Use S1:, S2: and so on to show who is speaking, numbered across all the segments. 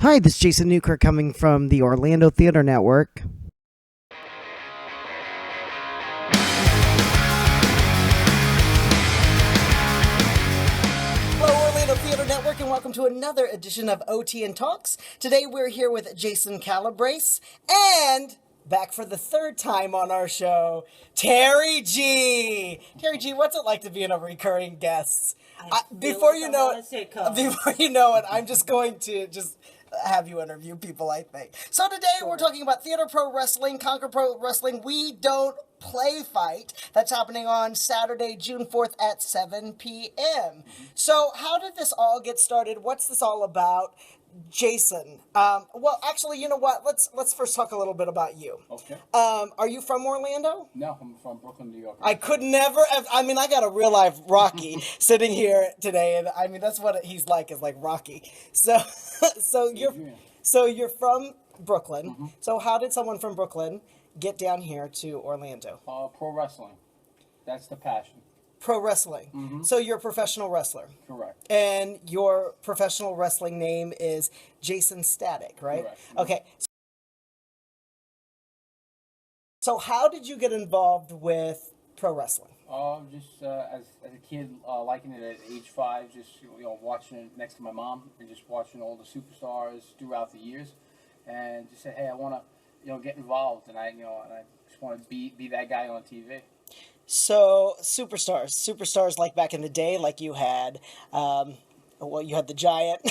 S1: Hi, this is Jason Newkirk coming from the Orlando Theater Network. Hello, Orlando Theater Network, and welcome to another edition of OTN Talks. Today we're here with Jason Calabrese, and back for the third time on our show, Terry G. Terry G, what's it like to be a recurring guest? Before you know it, I'm just going to have you interview people, I think. So today we're talking about Theater Pro Wrestling, Conquer Pro Wrestling. We Don't Play Fight. That's happening on Saturday, June 4th at 7 p.m. So how did this all get started? What's this all about? Jason, well, actually, you know what? Let's first talk a little bit about you.
S2: Okay.
S1: Are you from Orlando?
S2: No, I'm from Brooklyn, New York.
S1: I could never have, I mean, I got a real life Rocky sitting here today, and I mean, that's what he's like, is like Rocky. So you're from Brooklyn.
S2: Mm-hmm.
S1: So how did someone from Brooklyn get down here to Orlando?
S2: Pro wrestling. That's the passion.
S1: Pro wrestling.
S2: Mm-hmm.
S1: So you're a professional wrestler.
S2: Correct.
S1: And your professional wrestling name is Jason Static, right?
S2: Correct.
S1: Okay. So how did you get involved with pro wrestling?
S2: Just as a kid, liking it at age 5, just watching it next to my mom and just watching all the superstars throughout the years, and just said, hey, I want to get involved, and I just want to be that guy on TV.
S1: So superstars like back in the day, like you had, you had the Giant,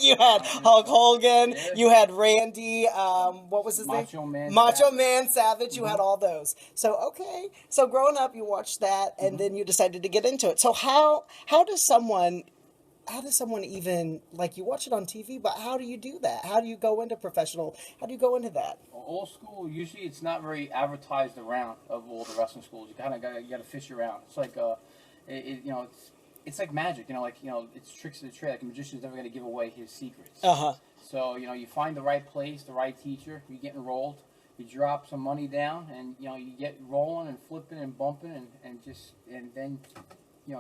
S1: you had Hulk Hogan, you had Randy, what was his name? Macho Man Savage. You had all those. So okay, so growing up, you watched that, and then you decided to get into it. So how does someone even, like, you watch it on TV, but how do you do that? How do you go into professional? How do you go into that?
S2: Old school, usually it's not very advertised around of all the wrestling schools. You kind of got to fish around. It's like it's like magic. It's tricks of the trade. Like a magician's never going to give away his secrets. So you find the right place, the right teacher. You get enrolled. You drop some money down, and you get rolling and flipping and bumping, and then.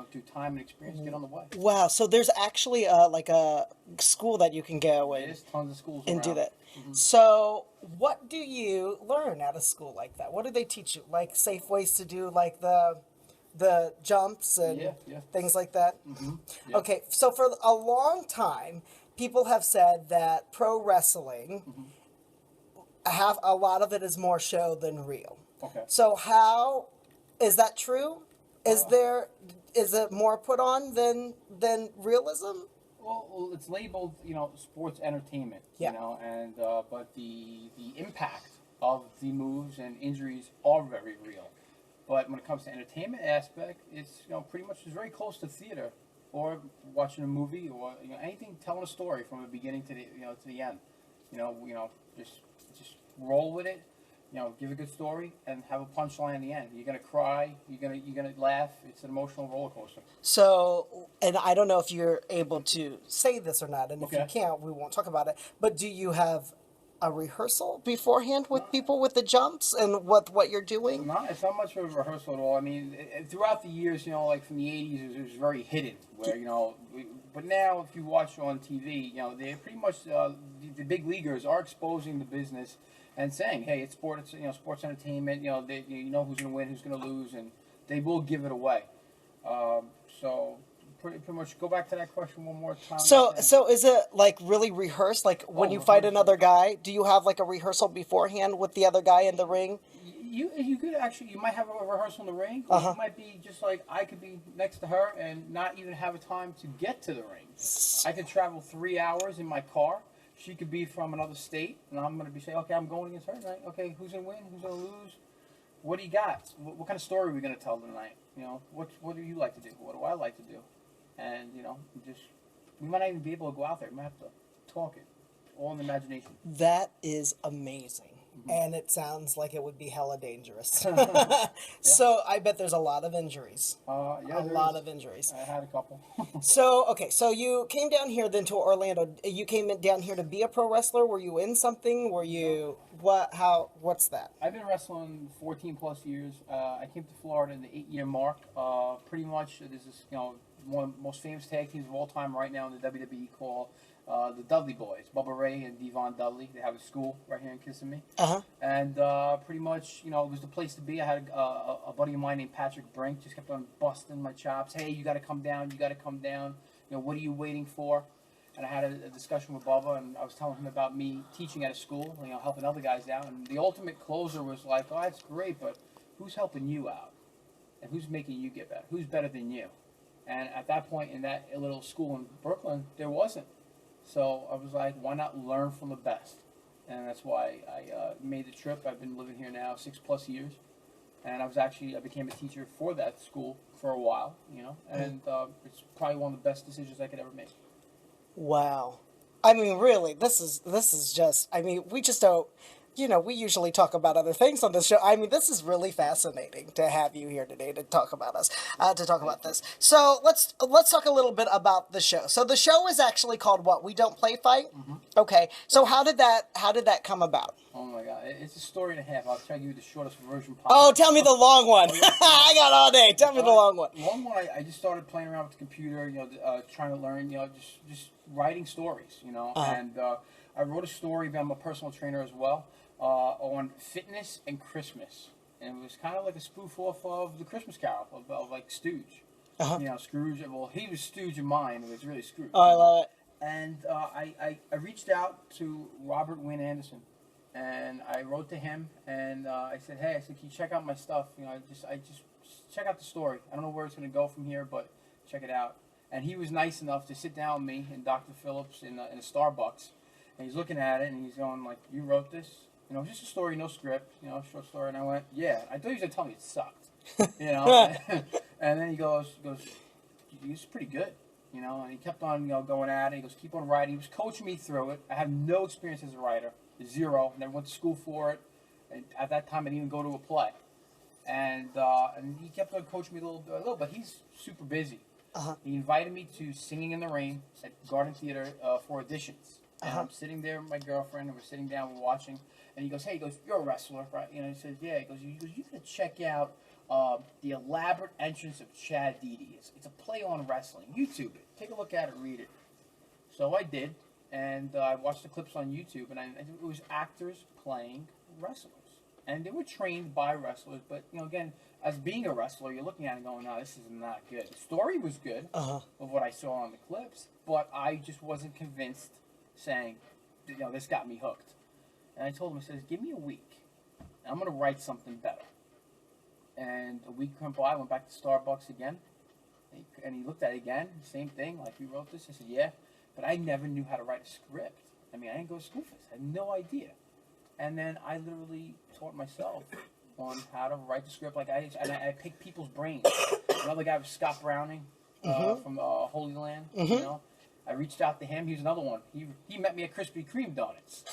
S2: Through time and experience, get on the way.
S1: Wow! So there's actually like a school that you can go in.
S2: There's tons of schools
S1: and
S2: around.
S1: Do that. Mm-hmm. So what do you learn at a school like that? What do they teach you? Like safe ways to do like the jumps and things like that.
S2: Mm-hmm. Yeah.
S1: Okay, so for a long time, people have said that pro wrestling have a lot of it is more show than real.
S2: Okay.
S1: So how is that true? Is it more put on than realism?
S2: Well, it's labeled, sports entertainment, and but the impact of the moves and injuries are very real. But when it comes to entertainment aspect, it's pretty much it's very close to theater or watching a movie or anything telling a story from the beginning to the end. Just roll with it. Give a good story and have a punchline in the end. You're gonna cry. You're gonna laugh. It's an emotional roller coaster.
S1: So, and I don't know if you're able to say this or not, and if you can't, we won't talk about it. But do you have a rehearsal beforehand with people with the jumps and what you're doing?
S2: It's not much of a rehearsal at all. I mean, throughout the years, like from the '80s, it was very hidden. Where but now if you watch on TV, they're pretty much the big leaguers are exposing the business. And saying, hey, it's sports, sports entertainment. You know who's going to win, who's going to lose, and they will give it away. So pretty much go back to that question one more time.
S1: So is it like really rehearsed? Like when you fight another guy, do you have like a rehearsal beforehand with the other guy in the ring?
S2: You could actually, you might have a rehearsal in the ring. Or it might be just like I could be next to her and not even have a time to get to the ring. I could travel 3 hours in my car. She could be from another state, and I'm going to be saying, okay, I'm going against her tonight. Okay, who's going to win? Who's going to lose? What do you got? What kind of story are we going to tell tonight? What do you like to do? What do I like to do? And, we might not even be able to go out there. We might have to talk it, all in the imagination.
S1: That is amazing. And it sounds like it would be hella dangerous. So I bet there's a lot of injuries. A lot of injuries.
S2: I had a couple.
S1: So you came down here then to Orlando. You came down here to be a pro wrestler. Were you in something? Were you what's that?
S2: I've been wrestling 14 plus years. I came to Florida in the 8-year mark. Pretty much, this is one of the most famous tag teams of all time right now in the WWE called the Dudley boys, Bubba Ray and Devon Dudley. They have a school right here in Kissimmee. And pretty much, it was the place to be. I had a buddy of mine named Patrick Brink, just kept on busting my chops. Hey, you got to come down. You got to come down. What are you waiting for? And I had a discussion with Bubba, and I was telling him about me teaching at a school, helping other guys out. And the ultimate closer was like, oh, that's great, but who's helping you out? And who's making you get better? Who's better than you? And at that point in that little school in Brooklyn, there wasn't. So I was like, why not learn from the best? And that's why I made the trip. I've been living here now 6+ years. And I became a teacher for that school for a while, and it's probably one of the best decisions I could ever make.
S1: Wow. I mean, really, this is just, I mean, we just don't, we usually talk about other things on this show. I mean, this is really fascinating to have you here today to talk about this. So let's talk a little bit about the show. So the show is actually called what? We Don't Play Fight? Mm-hmm. Okay. So how did that come about?
S2: Oh my God, it's a story and a half. I'll try to give you the shortest version possible.
S1: Oh, tell me the long one. I got all day. Tell me the long one.
S2: Long one, I just started playing around with the computer, trying to learn, just writing stories, and I wrote a story. I'm a personal trainer as well, on fitness and Christmas, and it was kind of like a spoof off of the Christmas Carol of like Stooge. Scrooge. Well, he was Stooge in mine. It was really Scrooge.
S1: Oh, I love it.
S2: And I reached out to Robert Wynn Anderson. And I wrote to him, and I said, "Hey, can you check out my stuff? I just check out the story. I don't know where it's going to go from here, but check it out." And he was nice enough to sit down with me and Dr. Phillips in a Starbucks, and he's looking at it, and he's going like, "You wrote this? Just a story, no script, short story." And I went, "Yeah." I thought he was going to tell me it sucked, And then he goes, "It's pretty good." And he kept on, going at it. He goes, "Keep on writing." He was coaching me through it. I have no experience as a writer. Zero. Never went to school for it. And at that time, I didn't even go to a play. And he kept on coaching me a little, but he's super busy. He invited me to Singing in the Rain at Garden Theater for auditions. And I'm sitting there with my girlfriend, and we're sitting down, we're watching. And he goes, "Hey," he goes, "You're a wrestler, right?" He says, "Yeah." He goes, "You gotta check out The Elaborate Entrance of Chad Didi. It's a play on wrestling. YouTube it. Take a look at it, read it." So I did. And I watched the clips on YouTube, and it was actors playing wrestlers. And they were trained by wrestlers, but, again, as being a wrestler, you're looking at it going, "No, this is not good." The story was good of what I saw on the clips, but I just wasn't convinced, saying, this got me hooked. And I told him, I said, "Give me a week, and I'm going to write something better." And a week went by, I went back to Starbucks again, and he looked at it again, same thing, like, "You wrote this?" I said, "Yeah." But I never knew how to write a script. I mean, I didn't go to school for this. I had no idea. And then I literally taught myself on how to write the script. I picked people's brains. Another guy was Scott Browning from Holy Land. I reached out to him. He was another one. He met me at Krispy Kreme Donuts.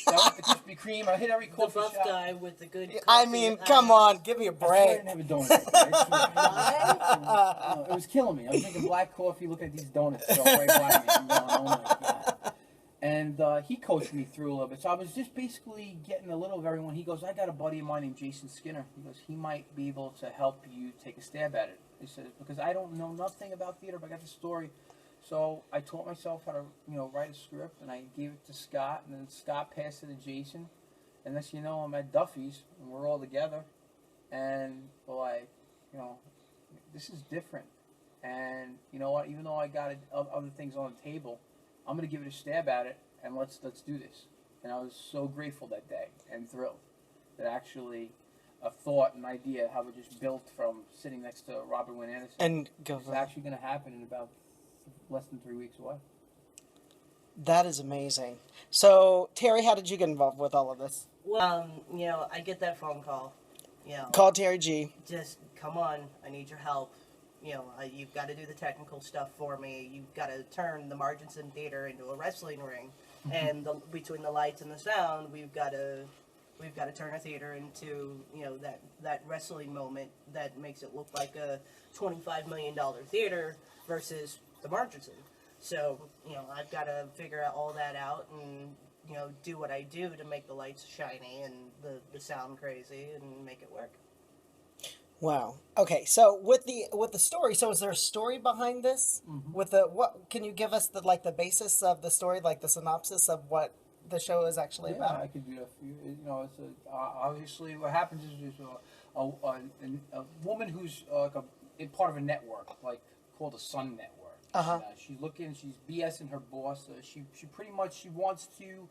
S2: So I went to Krispy Kreme. I hit every coffee shop.
S3: The buff guy with the good coffee.
S1: I mean, come on, give me a break.
S2: I didn't have a donut. It was killing me. I was drinking black coffee, looking at these donuts so right by me. I'm going, "Oh my God." And he coached me through a little bit. So I was just basically getting a little of everyone. He goes, "I got a buddy of mine named Jason Skinner." He goes, "He might be able to help you take a stab at it." He said, "Because I don't know nothing about theater, but I got the story." So I taught myself how to, write a script, and I gave it to Scott, and then Scott passed it to Jason. And next thing you know, I'm at Duffy's, and we're all together, and we're like, this is different. And you know what? Even though I got other things on the table, I'm gonna give it a stab at it, and let's do this. And I was so grateful that day and thrilled that actually a thought, an idea, how it just built from sitting next to Robert Wynn Anderson,
S1: and
S2: it's actually going to happen in about less than 3 weeks away.
S1: That is amazing. So, Terry, how did you get involved with all of this?
S3: Well, I get that phone call.
S1: Call Terry G.
S3: Just come on, I need your help. You've got to do the technical stuff for me. You've got to turn the Marginson Theater into a wrestling ring, and between the lights and the sound, we've got to turn a theater into that wrestling moment that makes it look like a $25 million theater versus the Marginson. So, I've got to figure all that out and, do what I do to make the lights shiny and the sound crazy and make it work.
S1: Wow. Okay, so with the story, so is there a story behind this? With the what? Can you give us the basis of the story, like the synopsis of what the show is actually
S2: Yeah,
S1: about?
S2: I could do that for you. It's obviously what happens is there's a woman who's in part of a network, like called a Sun Network.
S1: Uh-huh.
S2: She's BSing her boss. She pretty much she wants to,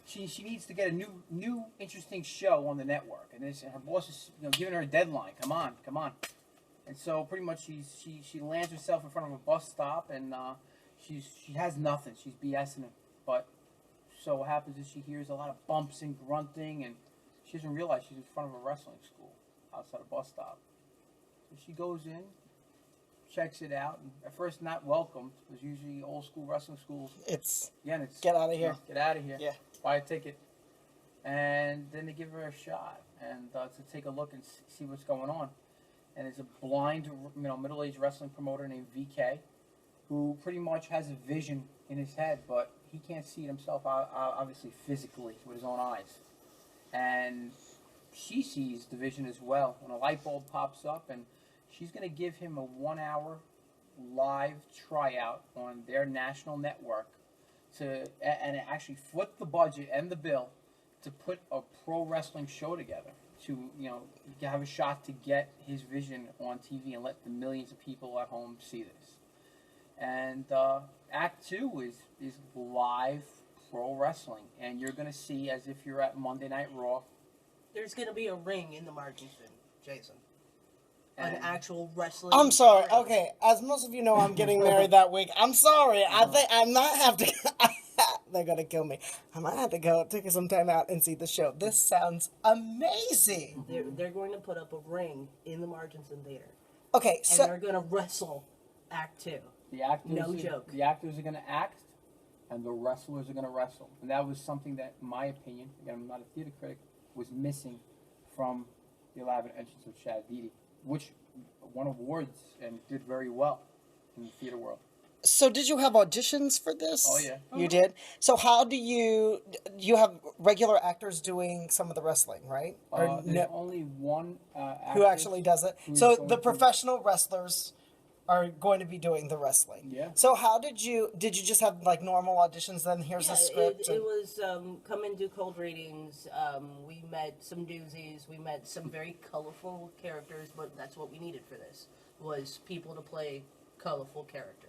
S2: she needs to get a new interesting show on the network, and her boss is giving her a deadline. Come on, come on. And so pretty much she lands herself in front of a bus stop, and she has nothing. She's BSing it, but so what happens is she hears a lot of bumps and grunting, and she doesn't realize she's in front of a wrestling school outside a bus stop. So she goes in, checks it out, and at first not welcomed, because usually old school wrestling schools,
S1: It's
S2: again, it's
S1: get out of here.
S2: get out of here,
S1: Yeah.
S2: buy a ticket, and then they give her a shot and to take a look and see what's going on. And it's a blind, middle-aged wrestling promoter named VK, who pretty much has a vision in his head, but he can't see it himself, obviously physically with his own eyes. And she sees the vision as well when a light bulb pops up, and she's going to give him a 1-hour live tryout on their national network and actually foot the budget and the bill to put a pro wrestling show together to have a shot to get his vision on TV and let the millions of people at home see this. And Act 2 is live pro wrestling, and you're going to see as if you're at Monday Night Raw.
S3: There's going to be a ring in the margins, Jason. An
S2: And-
S3: actual wrestling.
S1: I'm sorry.
S3: ring.
S1: Okay, as most of you know, I'm getting married that week. I'm sorry. I think I might have to. They're gonna kill me. I might have to go take some time out and see the show. This sounds amazing.
S3: They're going to put up a ring in the Marginson Theater,
S1: Okay,
S3: and
S1: so
S3: they're going to wrestle Act 2.
S2: The actors,
S3: No joke.
S2: The actors are going to act, and the wrestlers are going to wrestle. And that was something that, in my opinion, again, I'm not a theater critic, was missing from the elaborate entrance of Chad Beatty, which won awards and did very well in the theater world.
S1: So did you have auditions for this?
S2: Oh, yeah.
S1: You did? So how do you have regular actors doing some of the wrestling, right? Or
S2: There's only one actress
S1: who actually does it?
S2: who's
S1: So
S2: going
S1: the
S2: to-
S1: professional wrestlers are going to be doing the wrestling.
S2: Yeah.
S1: So how did you just have like normal auditions, then here's
S3: Yeah,
S1: a script?
S3: it was come and do cold readings. We met some doozies. We met some very colorful characters, but that's what we needed for this, was people to play colorful characters.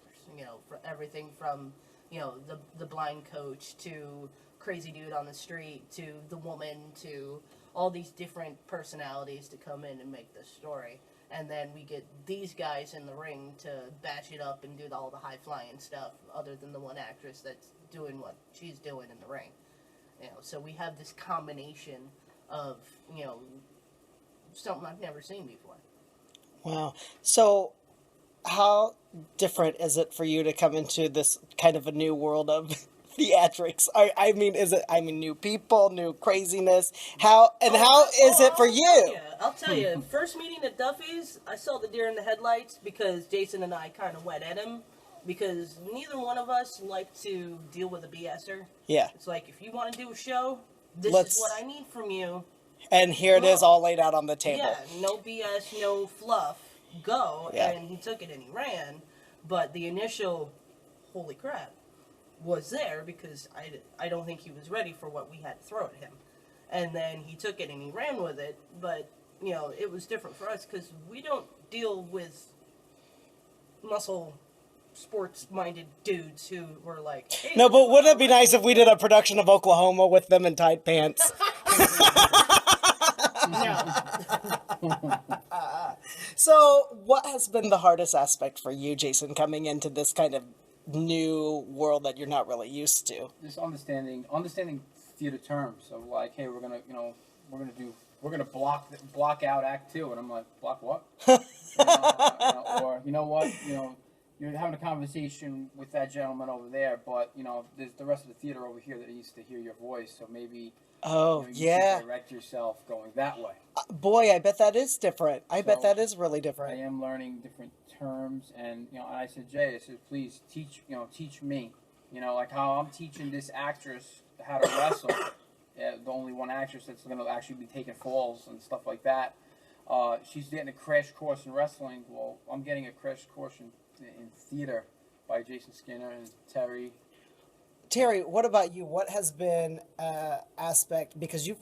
S3: For everything from, the blind coach to crazy dude on the street to the woman to all these different personalities to come in and make this story. And then we get these guys in the ring to bash it up and do all the high-flying stuff, other than the one actress that's doing what she's doing in the ring. So we have this combination of, something I've never seen before.
S1: Wow. So how different is it for you to come into this kind of a new world of theatrics? I mean, new people, new craziness? How is it for you?
S3: I'll tell you. First meeting at Duffy's, I saw the deer in the headlights because Jason and I kind of went at him because neither one of us like to deal with a BSer.
S1: Yeah.
S3: It's like, if you want to do a show, this
S1: Let's-
S3: is what I need from you.
S1: And here it is all laid out on the table.
S3: Yeah, no BS, no fluff. Go.
S1: Yeah.
S3: And he took it and he ran. But the initial, holy crap, was there because I don't think he was ready for what we had to throw at him. And then he took it and he ran with it. But, it was different for us because we don't deal with muscle sports-minded dudes who were like, hey,
S1: No, but wouldn't it be nice if we did a production of Oklahoma with them in tight pants?
S3: no.
S1: So, what has been the hardest aspect for you, Jason, coming into this kind of new world that you're not really used to?
S2: Just understanding theater terms of like, hey, we're gonna block out Act 2, and I'm like, block what? Or you know what, you're having a conversation with that gentleman over there, but there's the rest of the theater over here that needs to hear your voice, so maybe
S1: Oh,
S2: you
S1: yeah.
S2: should direct yourself going that way.
S1: Boy, I bet that is different. I bet
S2: So,
S1: that is really
S2: I
S1: different.
S2: am learning different terms, and and I said, Jay, I said, please teach me, like how I'm teaching this actress how to wrestle. The only one actress that's going to actually be taking falls and stuff like that. she's getting a crash course in wrestling. Well, I'm getting a crash course in theater by Jason Skinner and Terry.
S1: Terry, what about you? What has been aspect, because you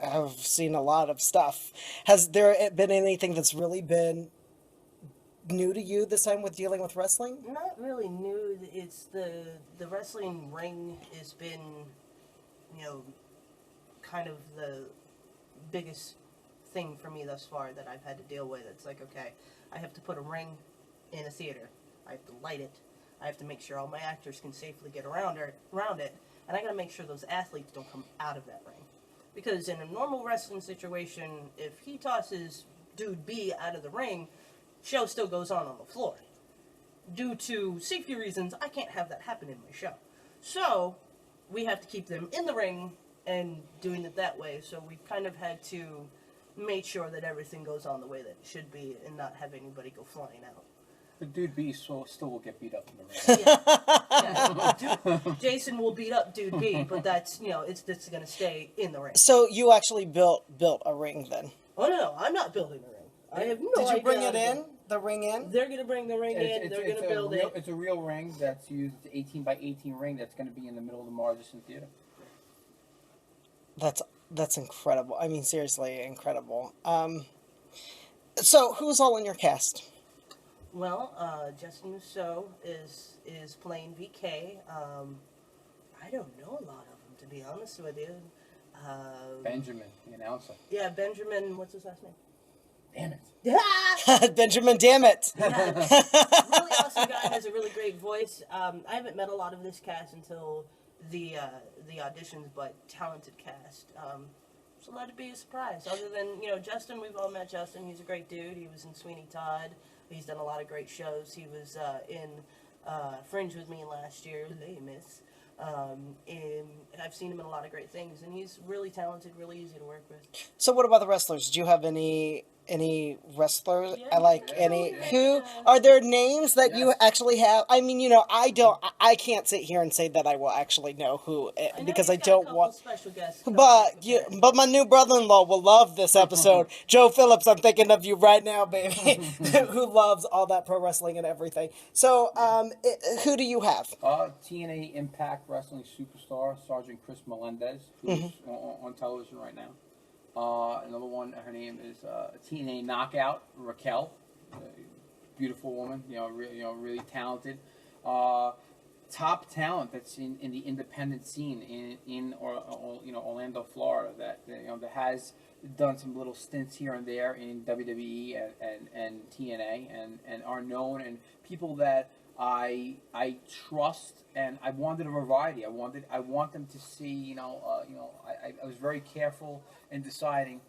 S1: have seen a lot of stuff. Has there been anything that's really been new to you this time with dealing with wrestling?
S3: Not really new. It's the wrestling ring has been, kind of the biggest thing for me thus far that I've had to deal with. It's like, okay, I have to put a ring in a theater. I have to light it. I have to make sure all my actors can safely get around it, and I got to make sure those athletes don't come out of that ring. Because in a normal wrestling situation, if he tosses dude B out of the ring, show still goes on the floor. Due to safety reasons, I can't have that happen in my show. So, we have to keep them in the ring and doing it that way. So we've kind of had to make sure that everything goes on the way that it should be and not have anybody go flying out.
S2: The dude B still will get beat up in the ring.
S3: Yeah. Jason will beat up dude B, but that's, it's just going to stay in the ring.
S1: So you actually built a ring then?
S3: Oh, no, I'm not building a ring. I have no idea.
S1: Did you bring it in? The ring in?
S3: They're going to bring the ring in. They're going to build it.
S2: It's a real ring that's used. It's an 18 by 18 ring that's going to be in the middle of the Margison Theater.
S1: That's incredible. I mean, seriously, incredible. So who's all in your cast?
S3: Well, Justin Rousseau is playing VK. I don't know a lot of them, to be honest with you.
S2: Benjamin, the announcer.
S3: Yeah, Benjamin, what's his last name?
S2: Damn it.
S1: Benjamin, damn it.
S3: Yeah, really awesome guy, has a really great voice. I haven't met a lot of this cast until the auditions, but talented cast. So let it be a surprise. Other than, Justin, we've all met Justin. He's a great dude. He was in Sweeney Todd. He's done a lot of great shows. He was in Fringe with me last year, Les Mis. And I've seen him in a lot of great things, and he's really talented, really easy to work with.
S1: So what about the wrestlers? Do you have any wrestlers?
S3: Yeah.
S1: Who are there names that you actually have? I mean, I can't sit here and say that I will actually know who, because I don't want.
S3: Special guests
S1: But my new brother-in-law will love this episode. Joe Phillips, I'm thinking of you right now, baby, who loves all that pro wrestling and everything. So, who do you have?
S2: TNA Impact Wrestling superstar Sergeant Chris Melendez, who's on television right now. Another one, her name is TNA Knockout Raquel, beautiful woman, really talented. Top talent that's in the independent scene in Orlando, Florida, that has done some little stints here and there in WWE and TNA and are known, and people that I trust, and I wanted a variety. I want them to see. I was very careful in deciding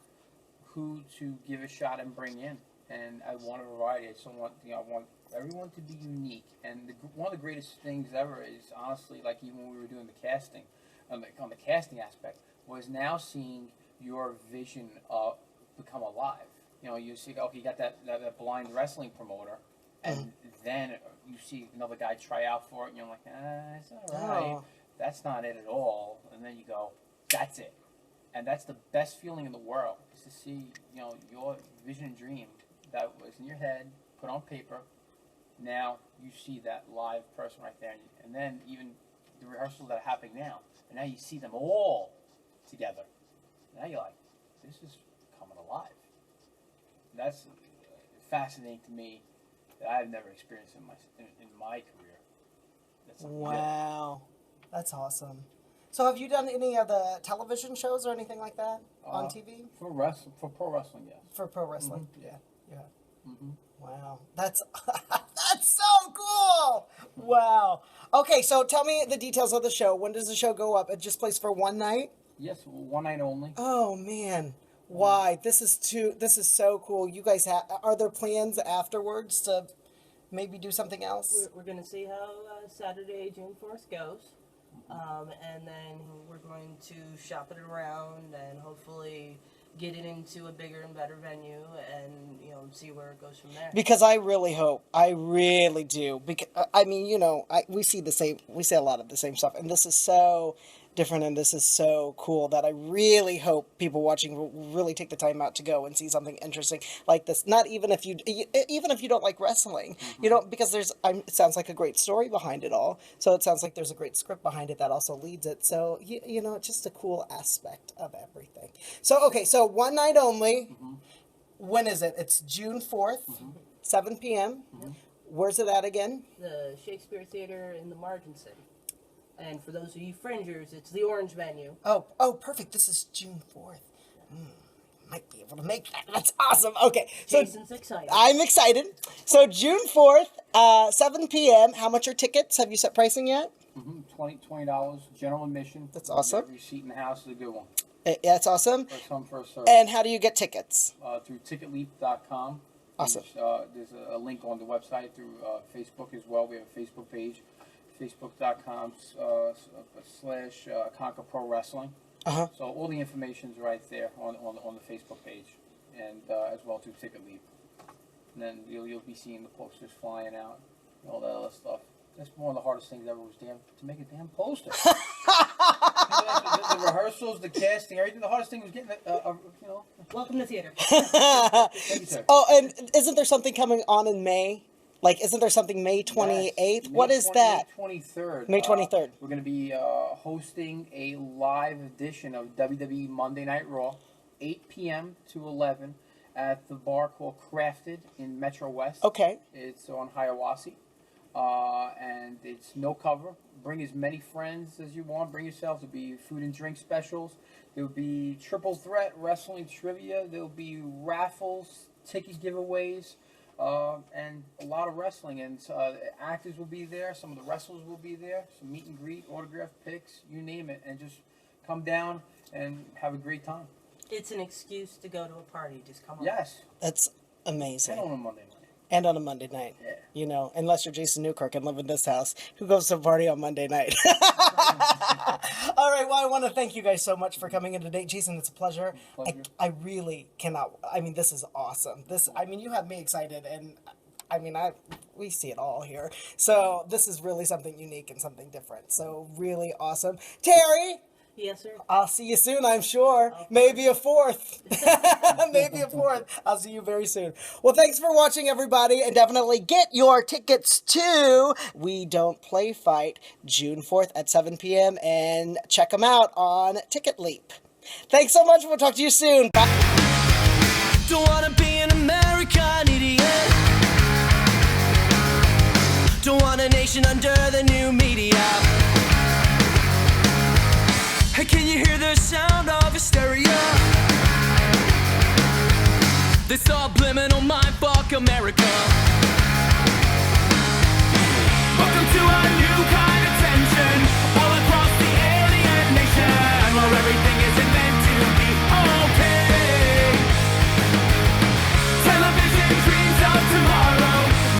S2: who to give a shot and bring in, and I want a variety. I just want I want everyone to be unique. And one of the greatest things ever is honestly, like even when we were doing the casting, on the casting aspect, was now seeing your vision become alive. You see, okay, you got that blind wrestling promoter, and then you see another guy try out for it, and you're like, it's all right.
S1: Oh.
S2: That's not it at all. And then you go, that's it. And that's the best feeling in the world, is to see, your vision and dream that was in your head, put on paper. Now you see that live person right there. And then even the rehearsals that are happening now, and now you see them all together. Now you're like, this is coming alive. That's fascinating to me, that I've never experienced in my career.
S1: Wow, that's awesome. So have you done any of the television shows or anything like that on TV?
S2: For pro wrestling, yes.
S1: For pro wrestling, yeah.
S2: Mm-hmm.
S1: Wow, that's that's so cool. Wow. Okay, so tell me the details of the show. When does the show go up? It just plays for one night?
S2: Yes, one night only.
S1: Oh man. Why? This is so cool. You guys are there plans afterwards to maybe do something else?
S3: We're going to see how Saturday, June 4th goes. And then we're going to shop it around and hopefully get it into a bigger and better venue and, see where it goes from there.
S1: Because I really do. Because I mean, we see a lot of the same stuff, and this is so different, and this is so cool that I really hope people watching will really take the time out to go and see something interesting like this. Not even if you don't like wrestling, because it sounds like a great story behind it all. So it sounds like there's a great script behind it that also leads it. So it's just a cool aspect of everything. So okay, so one night only. When is it? It's June 4th, 7 p.m. Where's it at again?
S3: The Shakespeare Theater in the Marginson. And for those of you fringers, it's the orange menu.
S1: Oh, perfect. This is June 4th. Might be able to make that. That's awesome. Okay. So
S3: Jason's excited.
S1: I'm excited. So June 4th, 7 p.m. How much are tickets? Have you set pricing yet?
S2: $20 general admission.
S1: That's awesome.
S2: Every seat in the house is a good one.
S1: That's awesome.
S2: First come, first served.
S1: And how do you get tickets?
S2: Through ticketleap.com.
S1: Awesome.
S2: There's a link on the website through Facebook as well. We have a Facebook page, facebook.com / Conquer Pro Wrestling. So all the information's right there on the Facebook page, and as well through TicketLeap. And then you'll be seeing the posters flying out, and all that other stuff. That's one of the hardest things ever was to make a damn poster. the rehearsals, the casting, everything. The hardest thing was getting
S3: Welcome to theater.
S2: Thank you, sir.
S1: Oh, and isn't there something coming on in May? Like, isn't there something May 28th?
S2: Yes.
S1: What is that?
S2: May 23rd.
S1: May 23rd.
S2: We're going to be hosting a live edition of WWE Monday Night Raw, 8 p.m. to 11 at the bar called Crafted in Metro West.
S1: Okay.
S2: It's on Hiawassee. And it's no cover. Bring as many friends as you want. Bring yourself. There'll be food and drink specials. There'll be triple threat wrestling trivia. There'll be raffles, ticket giveaways, and a lot of wrestling. And actors will be there. Some of the wrestlers will be there. Some meet and greet, autograph picks, you name it. And just come down and have a great time.
S3: It's an excuse to go to a party. Just come on.
S2: Yes.
S1: That's amazing.
S2: And on a Monday night.
S1: And on a Monday night.
S2: Yeah.
S1: Unless you're Jason Newkirk and live in this house, who goes to a party on Monday night? All right, well, I want to thank you guys so much for coming in today. Jason, it's a pleasure. I really cannot, this is awesome. You have me excited, and we see it all here. So this is really something unique and something different. So really awesome. Terry!
S3: Yes, sir.
S1: I'll see you soon, I'm sure. Okay. Maybe a fourth. Maybe a fourth. I'll see you very soon. Well, thanks for watching, everybody, and definitely get your tickets to We Don't Play Fight, June 4th at 7 p.m., and check them out on TicketLeap. Thanks so much. We'll talk to you soon. Bye.
S4: Don't wanna be an American idiot. Don't want a nation under the new media. Hey, can you hear the sound of hysteria? This subliminal mind fuck America.